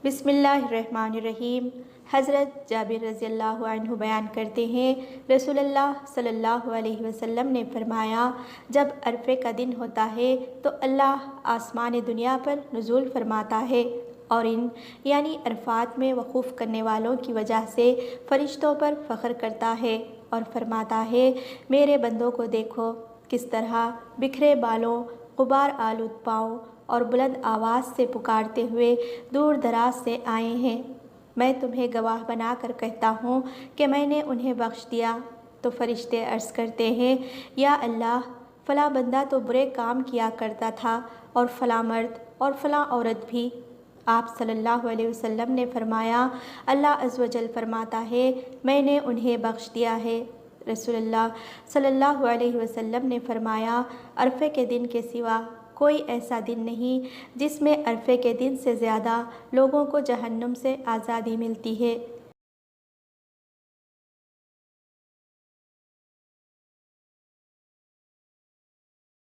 बिस्मिल्लाहिर्रहमानिर्रहीम। हज़रत जाबिर रज़ी अल्लाह अन्हु बयान करते हैं, रसूल अल्लाह सल्लल्लाहु अलैहि वसल्लम ने फरमाया, जब अरफ़े का दिन होता है तो अल्लाह आसमान दुनिया पर नुज़ूल फरमाता है और इन यानी अरफ़ात में वक़ूफ़ करने वालों की वजह से फ़रिश्तों पर फ़ख्र करता है और फरमाता है, मेरे बंदों को देखो किस तरह बिखरे बालों, गुबार आलूद पाँव और बुलंद आवाज़ से पुकारते हुए दूर दराज से आए हैं। मैं तुम्हें गवाह बना कर कहता हूँ कि मैंने उन्हें बख्श दिया। तो फरिश्ते अर्ज़ करते हैं, या अल्लाह, फ़लाँ बंदा तो बुरे काम किया करता था और फ़लाँ मर्द और फ़लाँ औरत भी। आप सल्लल्लाहु अलैहि वसल्लम ने फरमाया, अल्लाह अज़्ज़ व जल फरमाता है, मैंने उन्हें बख्श दिया है। रसूलुल्लाह सल्लल्लाहु अलैहि वसल्लम ने फरमाया, अरफ़े के दिन के सिवा कोई ऐसा दिन नहीं जिसमें अरफ़े के दिन से ज़्यादा लोगों को जहन्नुम से आज़ादी मिलती है।